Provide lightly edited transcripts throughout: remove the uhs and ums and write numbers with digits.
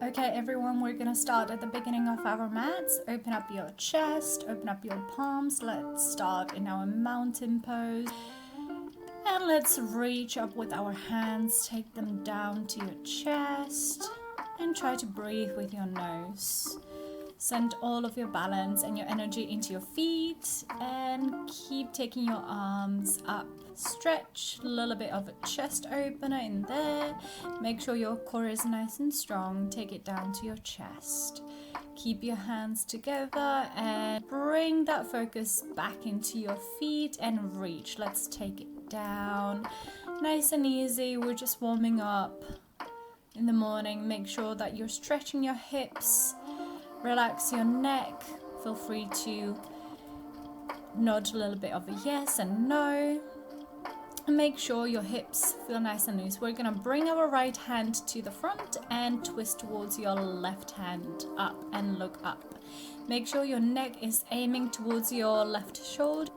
Okay, everyone, we're gonna start at the beginning of our mats. Open up your chest, open up your palms. Let's start in our mountain pose. And let's reach up with our hands, take them down to your chest, and try to breathe with your nose. Send all of your balance and your energy into your feet and keep taking your arms up. Stretch, a little bit of a chest opener in there. Make sure your core is nice and strong. Take it down to your chest. Keep your hands together and bring that focus back into your feet and reach. Let's take it down. Nice and easy. We're just warming up in the morning. Make sure that you're stretching your hips. Relax your neck. Feel free to nod a little bit of a yes and no. And make sure your hips feel nice and loose. We're going to bring our right hand to the front and twist towards your left hand up and look up. Make sure your neck is aiming towards your left shoulder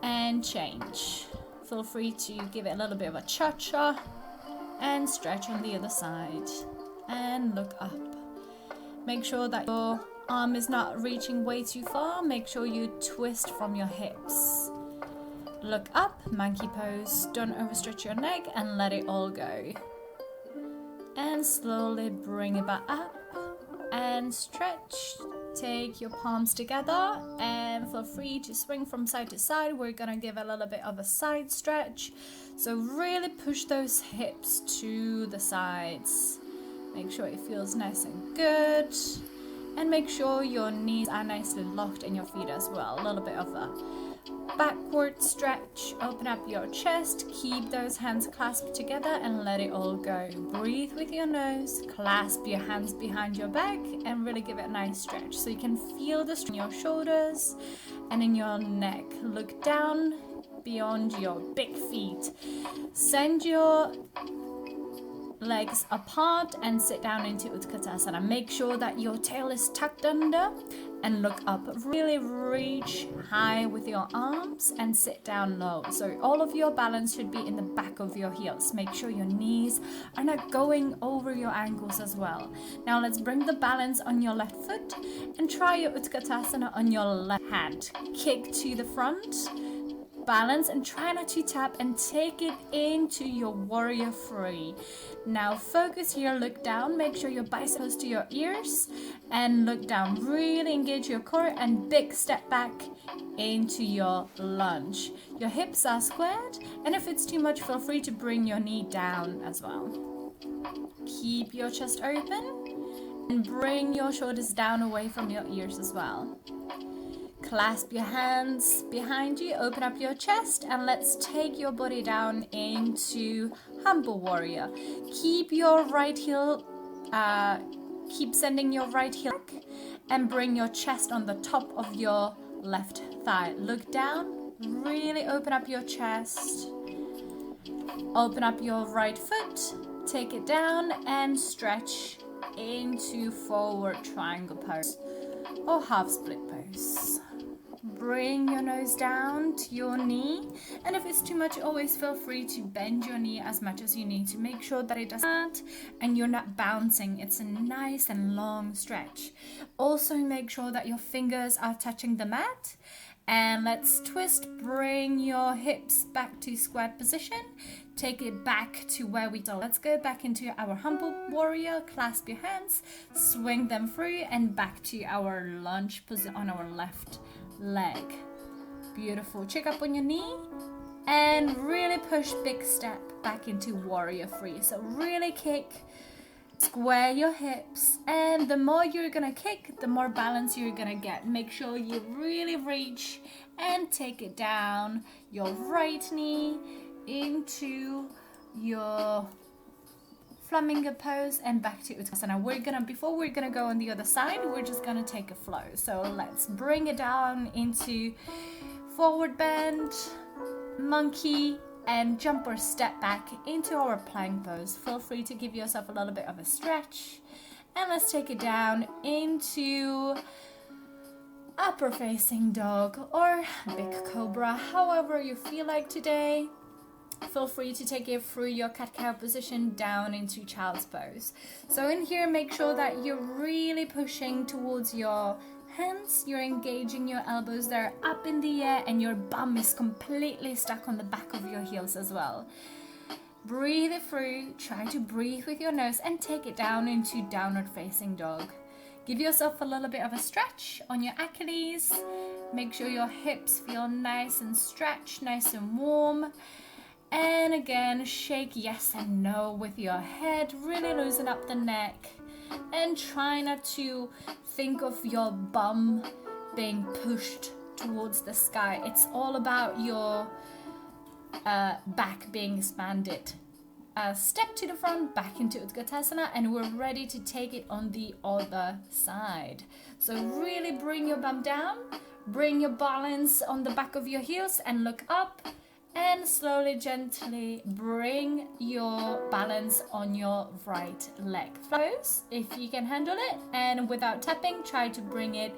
and change. Feel free to give it a little bit of a cha-cha and stretch on the other side and look up. Make sure that your arm is not reaching way too far. Make sure you twist from your hips. Look up, monkey pose. Don't overstretch your neck and let it all go. And slowly bring it back up and stretch. Take your palms together and feel free to swing from side to side. We're gonna give a little bit of a side stretch. So really push those hips to the sides. Make sure it feels nice and good. And make sure your knees are nicely locked in your feet as well. A little bit of a backward stretch. Open up your chest. Keep those hands clasped together and let it all go. Breathe with your nose. Clasp your hands behind your back and really give it a nice stretch. So you can feel this in your shoulders and in your neck. Look down beyond your big feet. Send your legs apart and sit down into Utkatasana. Make sure that your tail is tucked under and look up. Really reach high with your arms and sit down low. So all of your balance should be in the back of your heels. Make sure your knees are not going over your ankles as well. Now let's bring the balance on your left foot and try your Utkatasana on your left hand. Kick to the front. Balance and try not to tap and take it into your warrior three. Now focus here, look down, make sure your biceps close to your ears and look down. Really engage your core and big step back into your lunge. Your hips are squared and if it's too much, feel free to bring your knee down as well. Keep your chest open and bring your shoulders down away from your ears as well. Clasp your hands behind you, open up your chest, and let's take your body down into Humble Warrior. Keep your right heel, keep sending your right heel back and bring your chest on the top of your left thigh. Look down, really open up your chest. Open up your right foot, take it down and stretch into forward triangle pose or half split pose. Bring your nose down to your knee, and if it's too much, always feel free to bend your knee as much as you need to make sure that it doesn't and you're not bouncing. It's a nice and long stretch. Also make sure that your fingers are touching the mat, and let's twist. Bring your hips back to squat position. Take it back to where we started. Let's go back into our Humble Warrior. Clasp your hands, swing them through and back to our lunge position on our left leg. Beautiful. Check up on your knee and really push big step back into warrior three. So really kick, square your hips, and the more you're gonna kick, the more balance you're gonna get. Make sure you really reach and take it down your right knee into your flamingo pose and back to Utkatasana. Before we're gonna go on the other side, we're just gonna take a flow. So let's bring it down into forward bend, monkey, and jump or step back into our plank pose. Feel free to give yourself a little bit of a stretch. And let's take it down into upper facing dog or big cobra, however you feel like today. feel free to take it through your cat-cow position down into child's pose. So in here, make sure that you're really pushing towards your hands, you're engaging your elbows there up in the air, and your bum is completely stuck on the back of your heels as well. Breathe it through, try to breathe with your nose and take it down into downward facing dog. Give yourself a little bit of a stretch on your Achilles. Make sure your hips feel nice and stretched, nice and warm. And again, shake yes and no with your head. Really loosen up the neck. And try not to think of your bum being pushed towards the sky. It's all about your back being expanded. Step to the front, back into Utkatasana, and we're ready to take it on the other side. So really bring your bum down, bring your balance on the back of your heels and look up, and slowly, gently bring your balance on your right leg. Close if you can handle it, and without tapping, try to bring it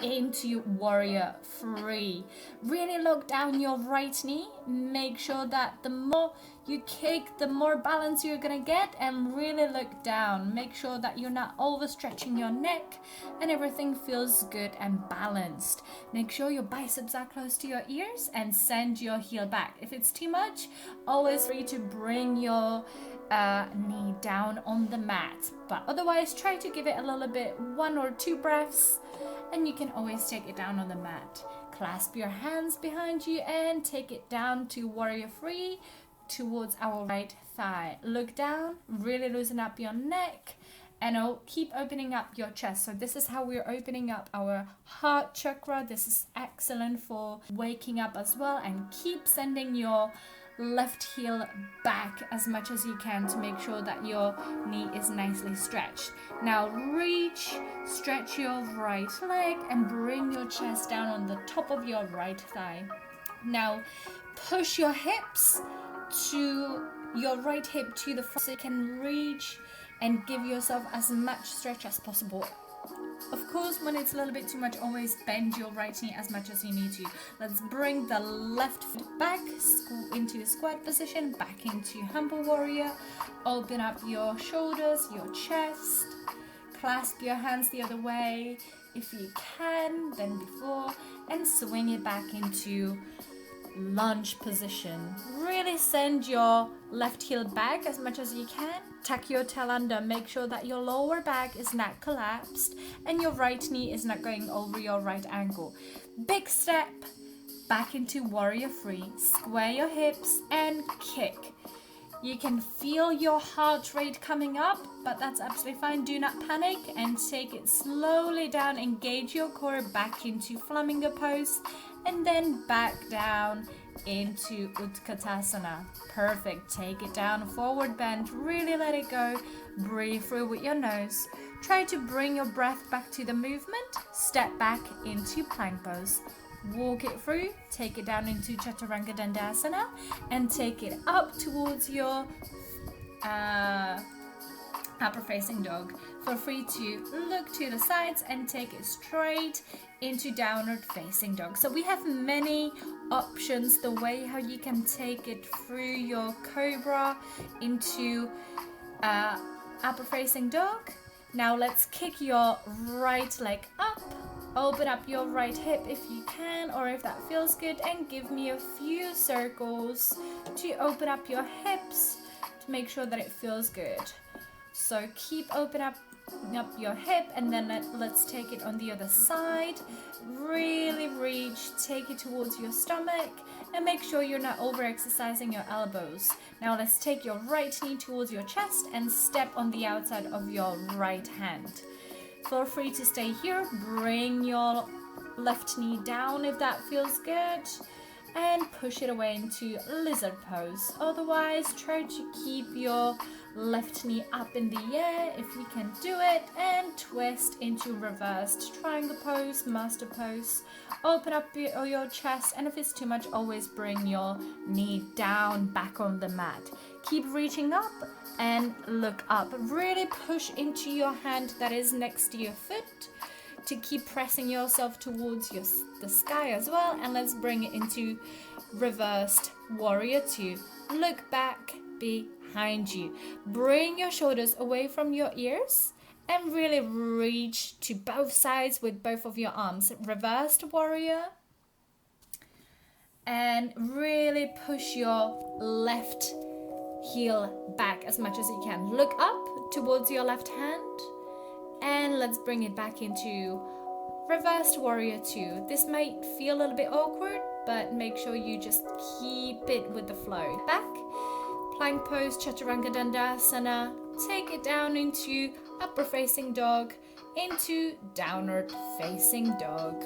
into warrior three. Really lock down your right knee. Make sure that the more you kick, the more balance you're gonna get, and really look down. Make sure that you're not overstretching your neck and everything feels good and balanced. Make sure your biceps are close to your ears and send your heel back. If it's too much, always free to bring your knee down on the mat, but otherwise try to give it a little bit, 1 or 2 breaths, and you can always take it down on the mat. Clasp your hands behind you and take it down to warrior three towards our right thigh. Look down, really loosen up your neck, and keep opening up your chest. So this is how we're opening up our heart chakra. This is excellent for waking up as well, and keep sending your left heel back as much as you can to make sure that your knee is nicely stretched. Now reach, stretch your right leg and bring your chest down on the top of your right thigh. Now push your hips to your right hip to the front so you can reach and give yourself as much stretch as possible. Of course, when it's a little bit too much, always bend your right knee as much as you need to. Let's bring the left foot back into squat position, back into humble warrior. Open up your shoulders, your chest. Clasp your hands the other way if you can, than before, and swing it back into lunge position. Really send your left heel back as much as you can. Tuck your tail under. Make sure that your lower back is not collapsed and your right knee is not going over your right ankle. Big step back into warrior three. Square your hips and kick. You can feel your heart rate coming up, but that's absolutely fine. Do not panic and take it slowly down. Engage your core back into flamingo pose and then back down into Utkatasana. Perfect. Take it down, forward bend. Really let it go. Breathe through with your nose. Try to bring your breath back to the movement. Step back into plank pose. Walk it through, take it down into Chaturanga Dandasana and take it up towards your upper facing dog. Feel free to look to the sides and take it straight into downward facing dog. So we have many options the way how you can take it through your cobra into upper facing dog. Now let's kick your right leg up. Open up your right hip if you can, or if that feels good, and give me a few circles to open up your hips to make sure that it feels good. So keep open up your hip, and then let's take it on the other side. Really reach, take it towards your stomach, and make sure you're not over exercising your elbows. Now let's take your right knee towards your chest and step on the outside of your right hand. Feel free to stay here. Bring your left knee down if that feels good, and push it away into lizard pose. Otherwise, try to keep your left knee up in the air if you can do it, and twist into reversed triangle pose, master pose. Open up your chest, and if it's too much, always bring your knee down back on the mat. Keep reaching up and look up. Really push into your hand that is next to your foot to keep pressing yourself towards the sky as well. And let's bring it into reversed warrior two. look back behind you. Bring your shoulders away from your ears and really reach to both sides with both of your arms. Reversed warrior. And really push your left heel back as much as you can. Look up towards your left hand. And let's bring it back into reversed warrior 2. This might feel a little bit awkward, but make sure you just keep it with the flow. Back, plank pose, Chaturanga Dandasana. Take it down into upper facing dog, into downward facing dog.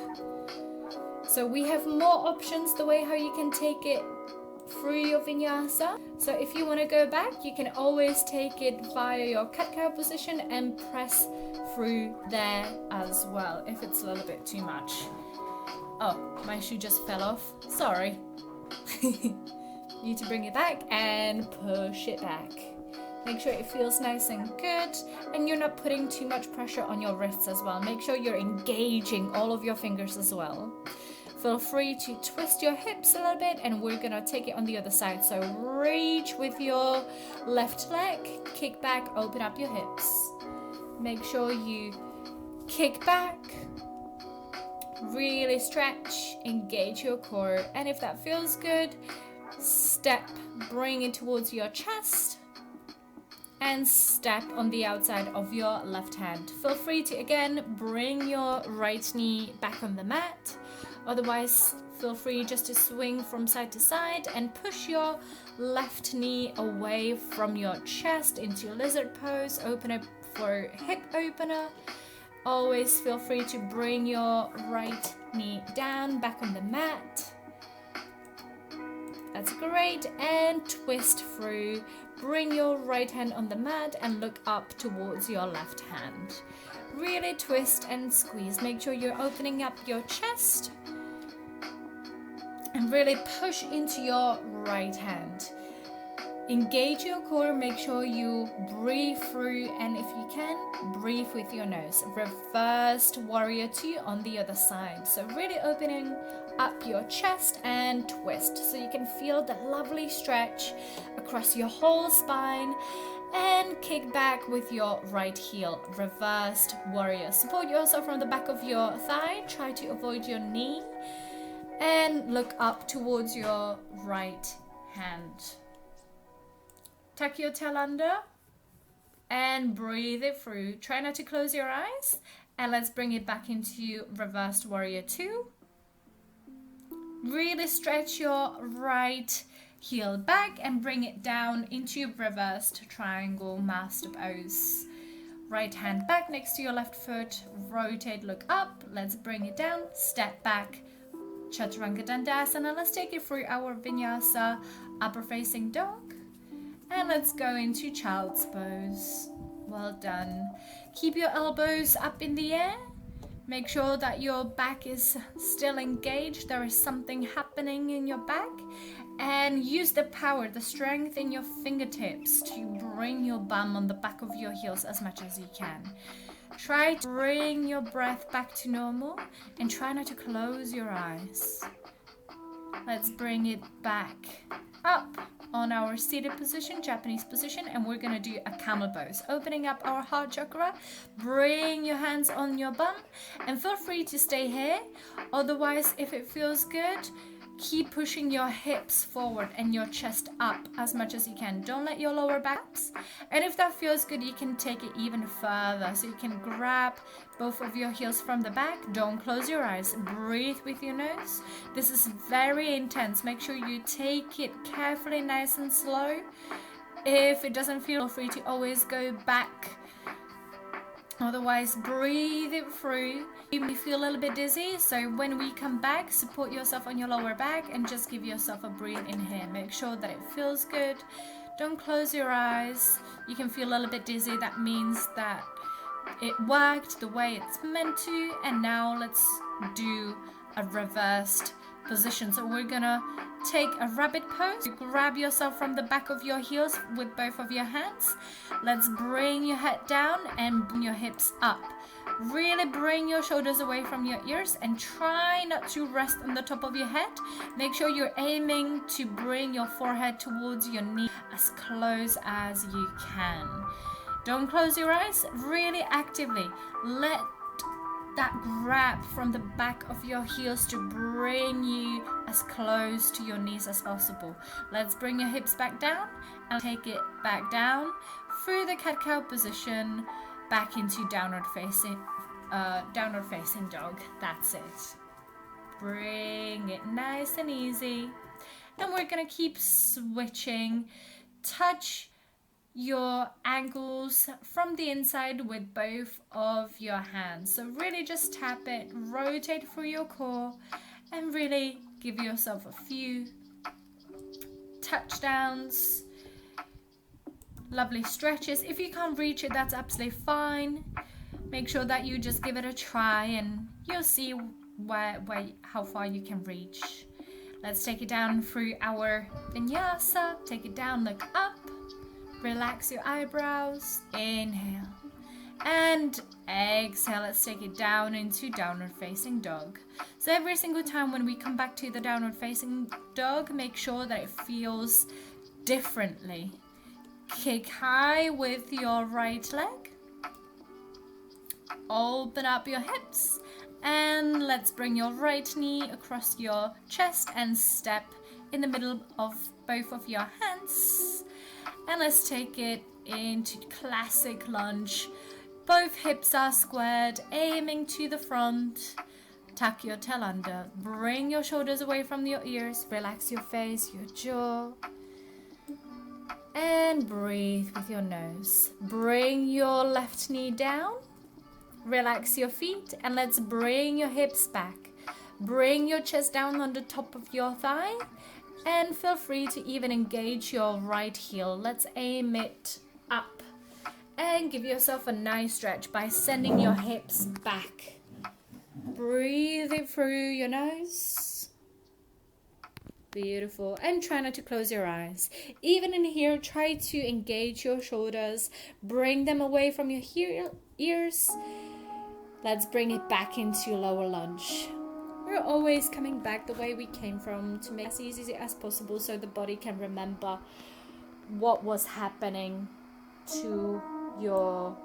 So we have more options the way how you can take it through your vinyasa. So if you want to go back, you can always take it via your cat-cow position and press through there as well if it's a little bit too much. Oh, my shoe just fell off. Sorry. Need to bring it back and push it back. Make sure it feels nice and good and you're not putting too much pressure on your wrists as well. Make sure you're engaging all of your fingers as well. Feel free to twist your hips a little bit and we're gonna take it on the other side. So reach with your left leg, kick back, open up your hips. Make sure you kick back, really stretch, engage your core. And if that feels good, step, bring it towards your chest and step on the outside of your left hand. Feel free to again bring your right knee back on the mat. Otherwise, feel free just to swing from side to side and push your left knee away from your chest into lizard pose. Open up for hip opener. Always feel free to bring your right knee down, back on the mat. That's great. And twist through. Bring your right hand on the mat and look up towards your left hand. Really twist and squeeze. Make sure you're opening up your chest. And really push into your right hand. Engage your core, make sure you breathe through, and if you can, breathe with your nose. Reversed warrior 2 on the other side. So really opening up your chest and twist. So you can feel the lovely stretch across your whole spine. And kick back with your right heel. Reversed warrior. Support yourself from the back of your thigh. Try to avoid your knee. And look up towards your right hand. Tuck your tail under and breathe it through. Try not to close your eyes. And let's bring it back into reversed warrior 2. Really stretch your right heel back and bring it down into reversed triangle master pose. Right hand back next to your left foot. Rotate, look up. Let's bring it down. Step back. Chaturanga Dandasana. Let's take it through our vinyasa upper facing dog. And let's go into child's pose. Well done. Keep your elbows up in the air. Make sure that your back is still engaged. There is something happening in your back. And use the power, the strength in your fingertips to bring your bum on the back of your heels as much as you can. Try to bring your breath back to normal and try not to close your eyes. Let's bring it back up on our seated position, Japanese position, and we're going to do a camel pose. Opening up our heart chakra, bring your hands on your bum and feel free to stay here. Otherwise, if it feels good, keep pushing your hips forward and your chest up as much as you can. Don't let your lower backs. And if that feels good, you can take it even further. So you can grab both of your heels from the back. Don't close your eyes. Breathe with your nose. This is very intense. Make sure you take it carefully, nice and slow. If it doesn't feel free to always go back. Otherwise, breathe it through. You may feel a little bit dizzy, so when we come back, support yourself on your lower back and just give yourself a breathe in here. Make sure that it feels good. Don't close your eyes. You can feel a little bit dizzy. That means that it worked the way it's meant to. And now let's do a reversed position. So we're gonna take a rabbit pose. Grab yourself from the back of your heels with both of your hands. Let's bring your head down and bring your hips up. Really bring your shoulders away from your ears and try not to rest on the top of your head. Make sure you're aiming to bring your forehead towards your knee as close as you can. Don't close your eyes. Really actively let that grab from the back of your heels to bring you as close to your knees as possible. Let's bring your hips back down and take it back down through the cat-cow position back into downward facing dog. That's it. Bring it nice and easy. And we're gonna keep switching. Touch your ankles from the inside with both of your hands. So really just tap it, rotate through your core, and really give yourself a few touchdowns. Lovely stretches. If you can't reach it, that's absolutely fine. Make sure that you just give it a try and you'll see how far you can reach. Let's take it down through our vinyasa. Take it down, look up. Relax your eyebrows. Inhale. And exhale. Let's take it down into downward facing dog. So every single time when we come back to the downward facing dog, make sure that it feels differently. Kick high with your right leg. Open up your hips. And let's bring your right knee across your chest and step in the middle of both of your hands. And let's take it into classic lunge. Both hips are squared, aiming to the front. Tuck your tail under. Bring your shoulders away from your ears. Relax your face, your jaw. And breathe with your nose. Bring your left knee down. Relax your feet and let's bring your hips back. Bring your chest down on the top of your thigh and feel free to even engage your right heel. Let's aim it up and give yourself a nice stretch by sending your hips back. Breathe it through your nose. Beautiful. And try not to close your eyes. Even in here, try to engage your shoulders. Bring them away from your ears. Let's bring it back into lower lunge. We're always coming back the way we came from to make it as easy as possible so the body can remember what was happening to your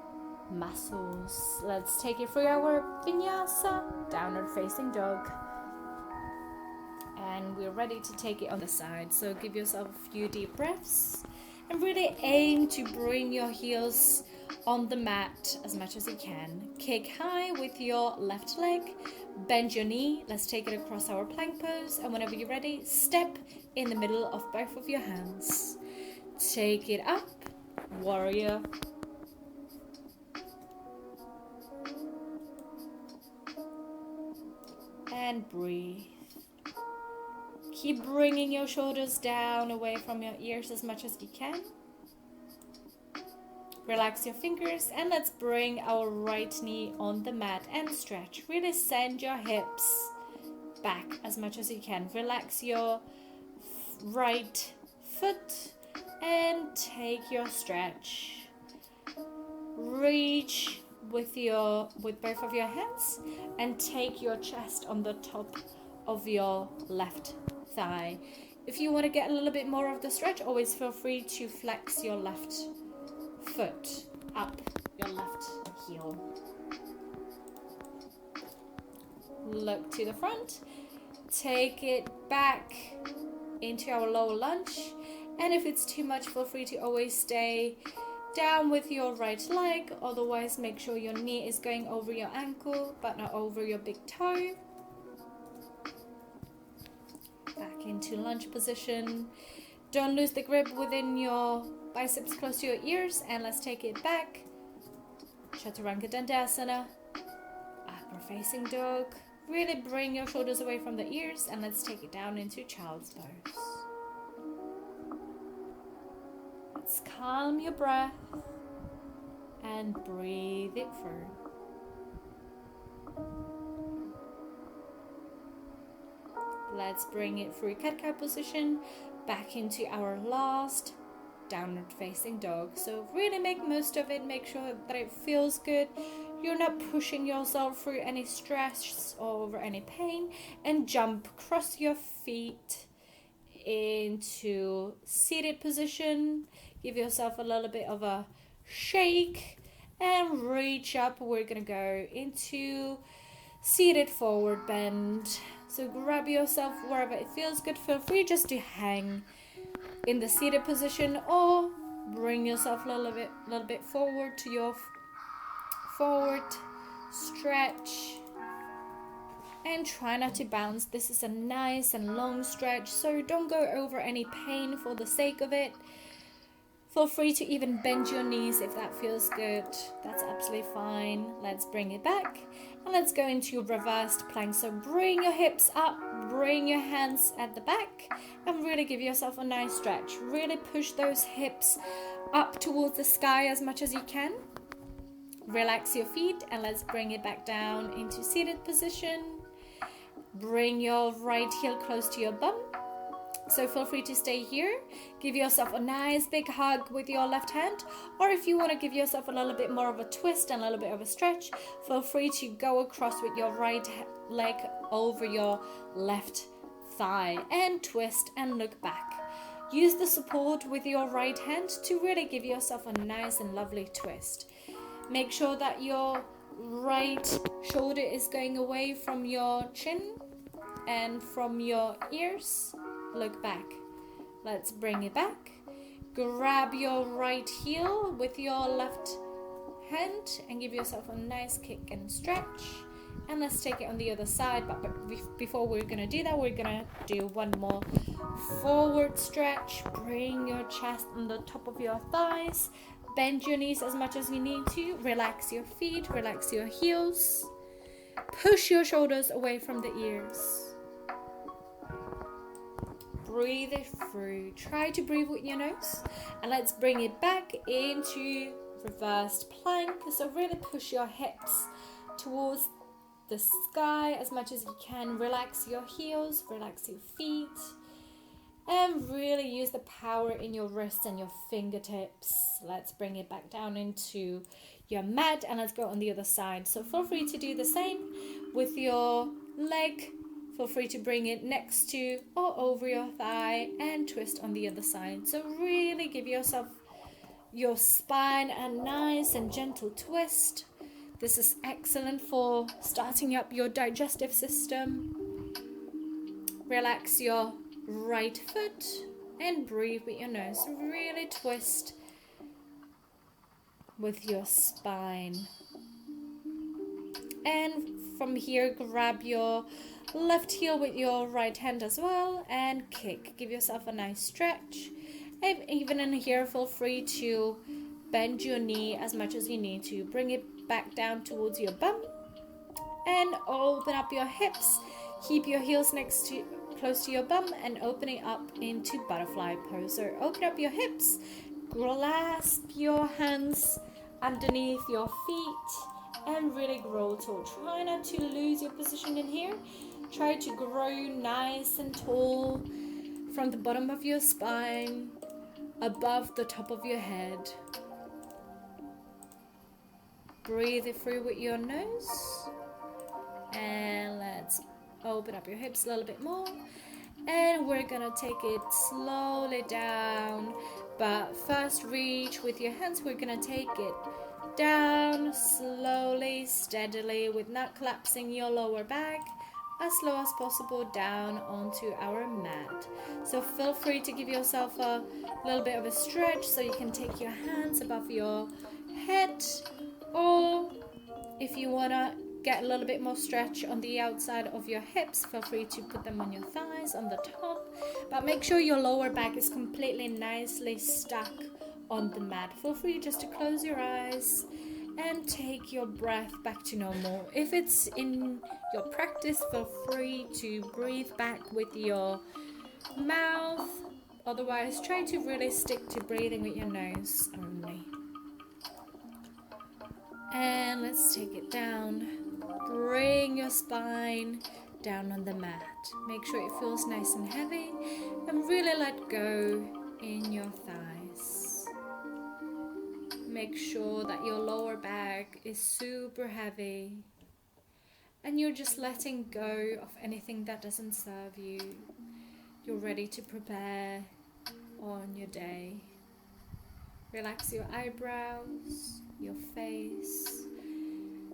muscles. Let's take it through our vinyasa, downward facing dog. And we're ready to take it on the side. So give yourself a few deep breaths and really aim to bring your heels on the mat as much as you can. Kick high with your left leg. Bend your knee. Let's take it across our plank pose. And whenever you're ready, step in the middle of both of your hands. Take it up. Warrior. And breathe. Keep bringing your shoulders down away from your ears as much as you can. Relax your fingers and let's bring our right knee on the mat and stretch. Really send your hips back as much as you can. Relax your right foot and take your stretch. Reach with both of your hands and take your chest on the top of your left thigh. If you want to get a little bit more of the stretch, always feel free to flex your left foot up your left heel. Look to the front. Take it back into our lower lunge. And if it's too much, feel free to always stay down with your right leg. Otherwise, make sure your knee is going over your ankle, but not over your big toe. Back into lunge position. Don't lose the grip within your biceps close to your ears, and let's take it back. Chaturanga Dandasana. Upward facing dog. Really bring your shoulders away from the ears, and let's take it down into child's pose. Let's calm your breath and breathe it through. Let's bring it through cat-cow position back into our last downward facing dog. So really make most of it, make sure that it feels good. You're not pushing yourself through any stress or over any pain, and jump, cross your feet into seated position. Give yourself a little bit of a shake and reach up. We're gonna go into seated forward bend. So grab yourself wherever it feels good. Feel free just to hang in the seated position, or bring yourself a little bit forward to your forward stretch, and try not to bounce. This is a nice and long stretch, so don't go over any pain for the sake of it. Feel free to even bend your knees if that feels good. That's absolutely fine. Let's bring it back and let's go into reversed plank. So bring your hips up, bring your hands at the back, and really give yourself a nice stretch. Really push those hips up towards the sky as much as you can. Relax your feet and let's bring it back down into seated position. Bring your right heel close to your bum. So feel free to stay here. Give yourself a nice big hug with your left hand, or if you want to give yourself a little bit more of a twist and a little bit of a stretch, feel free to go across with your right leg over your left thigh and twist and look back. Use the support with your right hand to really give yourself a nice and lovely twist. Make sure that your right shoulder is going away from your chin and from your ears. Look back. Let's bring it back. Grab your right heel with your left hand and give yourself a nice kick and stretch. And let's take it on the other side. But before we're going to do that, we're going to do one more forward stretch. Bring your chest on the top of your thighs. Bend your knees as much as you need to. Relax your feet, relax your heels. Push your shoulders away from the ears. Breathe it through. Try to breathe with your nose. And let's bring it back into reversed plank. So really push your hips towards the sky as much as you can. Relax your heels, relax your feet. And really use the power in your wrists and your fingertips. Let's bring it back down into your mat and let's go on the other side. So feel free to do the same with your leg. Feel free to bring it next to or over your thigh and twist on the other side. So really give yourself, your spine, a nice and gentle twist. This is excellent for starting up your digestive system. Relax your right foot and breathe with your nose. Really twist with your spine. And from here, grab your left heel with your right hand as well and kick. Give yourself a nice stretch. And even in here, feel free to bend your knee as much as you need to. Bring it back down towards your bum and open up your hips. Keep your heels close to your bum and opening up into butterfly pose. So open up your hips, clasp your hands underneath your feet and really grow tall. Try not to lose your position in here. Try to grow nice and tall from the bottom of your spine above the top of your head. Breathe it through with your nose and let's open up your hips a little bit more, and we're gonna take it slowly down, but first reach with your hands. We're gonna take it down slowly, steadily, with not collapsing your lower back, as slow as possible down onto our mat. So feel free to give yourself a little bit of a stretch so you can take your hands above your head, or if you wanna get a little bit more stretch on the outside of your hips, feel free to put them on your thighs, on the top, but make sure your lower back is completely nicely stuck on the mat. Feel free just to close your eyes and take your breath back to normal. If it's in your practice, feel free to breathe back with your mouth. Otherwise, try to really stick to breathing with your nose only. And let's take it down. Bring your spine down on the mat. Make sure it feels nice and heavy, and really let go in your thighs. Make sure that your lower back is super heavy, and you're just letting go of anything that doesn't serve you. You're ready to prepare on your day. Relax your eyebrows, your face.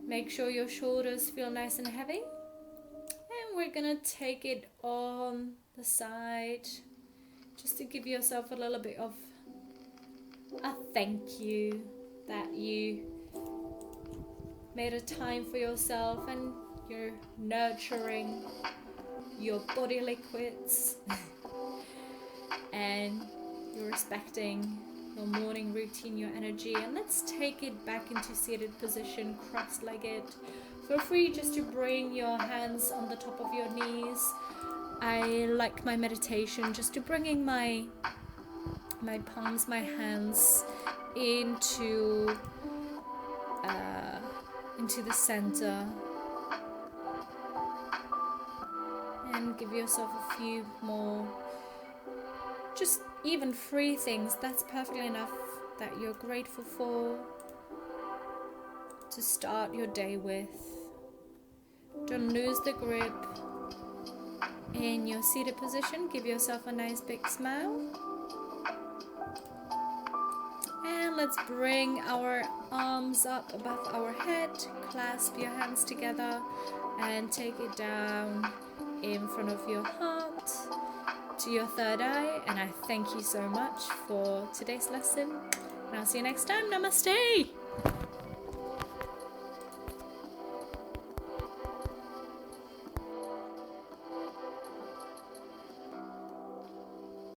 Make sure your shoulders feel nice and heavy. And we're gonna take it on the side, just to give yourself a little bit of a thank you that you made a time for yourself and you're nurturing your body liquids and you're respecting your morning routine, your energy. And let's take it back into seated position, cross-legged. Feel free just to bring your hands on the top of your knees. I like my meditation just to bringing my palms, my hands into the center, and give yourself a few more, just even 3 things. That's perfectly enough that you're grateful for to start your day with. Don't lose the grip in your seated position. Give yourself a nice big smile. And let's bring our arms up above our head. Clasp your hands together and take it down in front of your heart to your third eye. And I thank you so much for today's lesson. And I'll see you next time. Namaste.